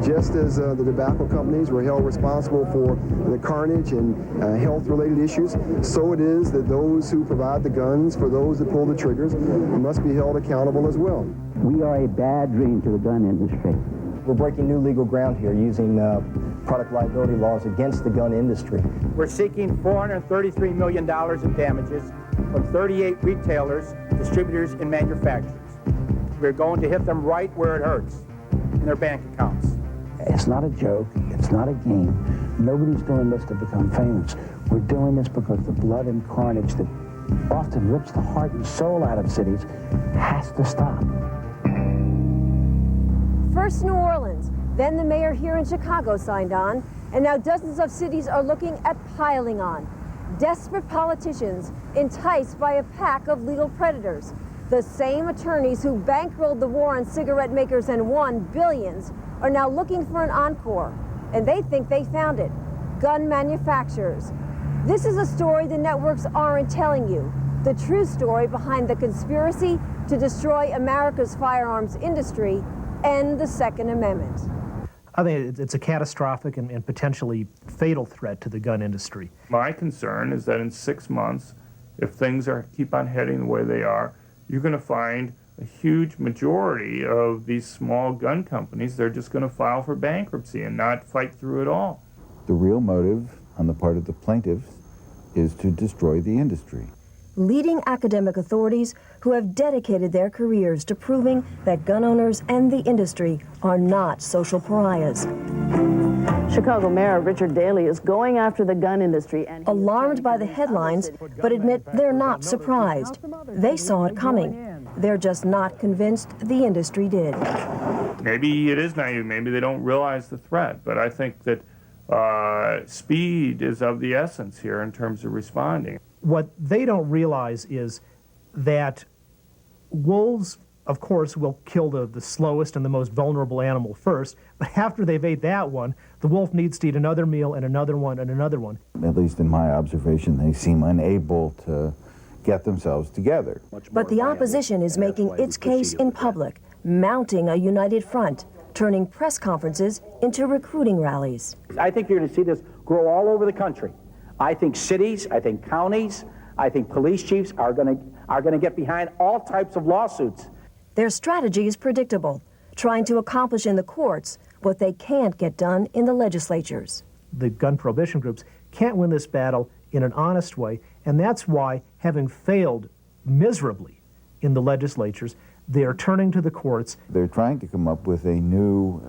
Just as the tobacco companies were held responsible for the carnage and health-related issues, so it is that those who provide the guns for those that pull the triggers must be held accountable as well. We are a bad dream to the gun industry. We're breaking new legal ground here using product liability laws against the gun industry. We're seeking $433 million in damages from 38 retailers, distributors, and manufacturers. We're going to hit them right where it hurts, in their bank accounts. It's not a joke. It's not a game. Nobody's doing this to become famous. We're doing this because the blood and carnage that often rips the heart and soul out of cities has to stop. First New Orleans, then the mayor here in Chicago signed on, and now dozens of cities are looking at piling on. Desperate politicians enticed by a pack of legal predators. The same attorneys who bankrolled the war on cigarette makers and won billions are now looking for an encore, and they think they found it: gun manufacturers. This is a story the networks aren't telling you, the true story behind the conspiracy to destroy America's firearms industry and the Second Amendment. I think it's a catastrophic and potentially fatal threat to the gun industry. My concern is that in 6 months, if things keep on heading the way they are, you're going to find a huge majority of these small gun companies, they're just going to file for bankruptcy and not fight through it all. The real motive on the part of the plaintiffs is to destroy the industry. Leading academic authorities who have dedicated their careers to proving that gun owners and the industry are not social pariahs. Chicago Mayor Richard Daley is going after the gun industry. And alarmed by the headlines, but admit they're not surprised. They saw it coming. They're just not convinced the industry did. Maybe it is naive, maybe they don't realize the threat, but I think that speed is of the essence here in terms of responding. What they don't realize is that wolves, of course, will kill the slowest and the most vulnerable animal first, but after they've ate that one, the wolf needs to eat another meal and another one and another one. At least in my observation, they seem unable to get themselves together. But the opposition is making its case in public, mounting a united front, turning press conferences into recruiting rallies. I think you're going to see this grow all over the country. I think cities, I think counties, I think police chiefs are going to get behind all types of lawsuits. Their strategy is predictable, trying to accomplish in the courts what they can't get done in the legislatures. The gun prohibition groups can't win this battle in an honest way, and that's why, having failed miserably in the legislatures, they are turning to the courts. They're trying to come up with a new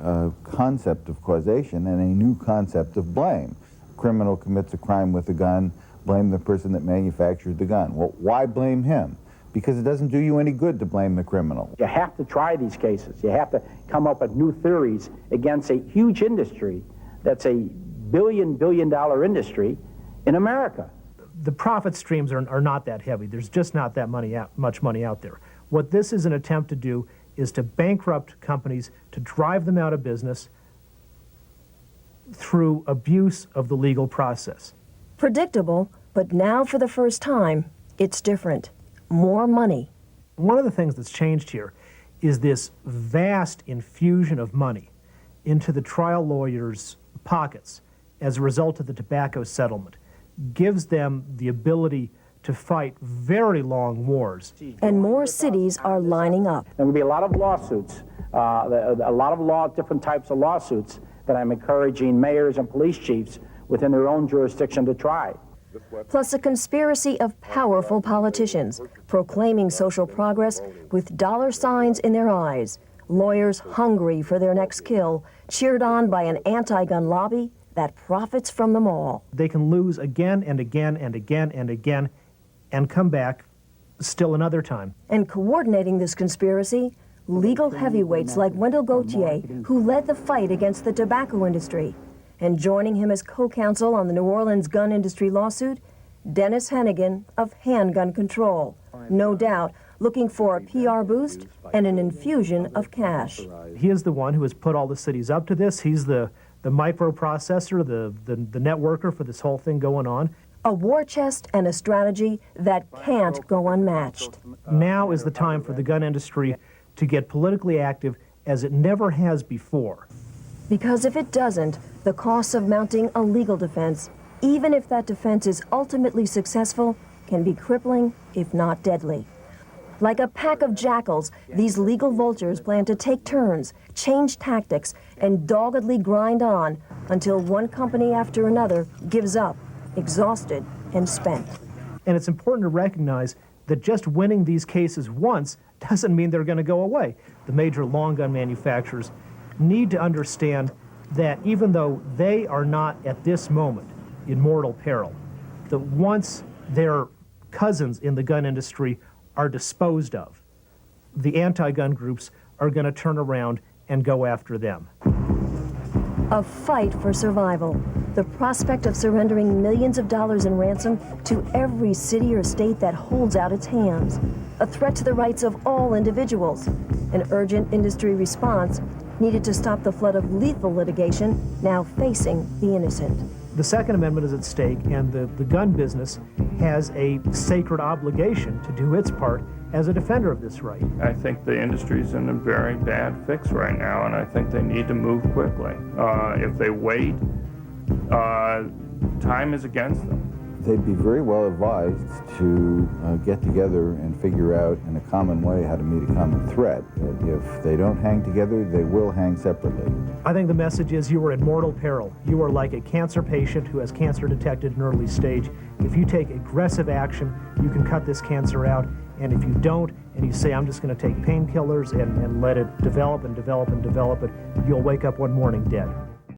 concept of causation and a new concept of blame. Criminal commits a crime with a gun, blame the person that manufactured the gun. Well, why blame him? Because it doesn't do you any good to blame the criminal. You have to try these cases. You have to come up with new theories against a huge industry that's a billion-dollar industry in America. The profit streams are not that heavy. There's just not that much money out there. What this is an attempt to do is to bankrupt companies, to drive them out of business through abuse of the legal process. Predictable, but now for the first time, it's different. More money. One of the things that's changed here is this vast infusion of money into the trial lawyers' pockets as a result of the tobacco settlement. Gives them the ability to fight very long wars. And more cities are lining up. There will be a lot of lawsuits, different types of lawsuits that I'm encouraging mayors and police chiefs within their own jurisdiction to try. Plus a conspiracy of powerful politicians proclaiming social progress with dollar signs in their eyes. Lawyers hungry for their next kill, cheered on by an anti-gun lobby that profits from them all. They can lose again and again and again and again and come back still another time. And coordinating this conspiracy, legal heavyweights like Wendell Gauthier, who led the fight against the tobacco industry. And joining him as co-counsel on the New Orleans gun industry lawsuit, Dennis Hennigan of Handgun Control. No doubt looking for a PR boost and an infusion of cash. He is the one who has put all the cities up to this. He's the microprocessor, the networker for this whole thing going on. A war chest and a strategy that can't go unmatched. Now is the time for the gun industry to get politically active as it never has before. Because if it doesn't, the costs of mounting a legal defense, even if that defense is ultimately successful, can be crippling, if not deadly. Like a pack of jackals, these legal vultures plan to take turns, change tactics, and doggedly grind on until one company after another gives up, exhausted and spent. And it's important to recognize that just winning these cases once doesn't mean they're going to go away. The major long gun manufacturers need to understand that even though they are not at this moment in mortal peril, that once their cousins in the gun industry are disposed of, the anti-gun groups are going to turn around and go after them. A fight for survival. The prospect of surrendering millions of dollars in ransom to every city or state that holds out its hands. A threat to the rights of all individuals. An urgent industry response needed to stop the flood of lethal litigation now facing the innocent. The Second Amendment is at stake, and the gun business has a sacred obligation to do its part as a defender of this right. I think the industry's in a very bad fix right now, and I think they need to move quickly. If they wait, time is against them. They'd be very well advised to get together and figure out in a common way how to meet a common threat. If they don't hang together, they will hang separately. I think the message is you are in mortal peril. You are like a cancer patient who has cancer detected in early stage. If you take aggressive action, you can cut this cancer out. And if you don't, and you say, I'm just going to take painkillers and let it develop and develop and develop it, you'll wake up one morning dead.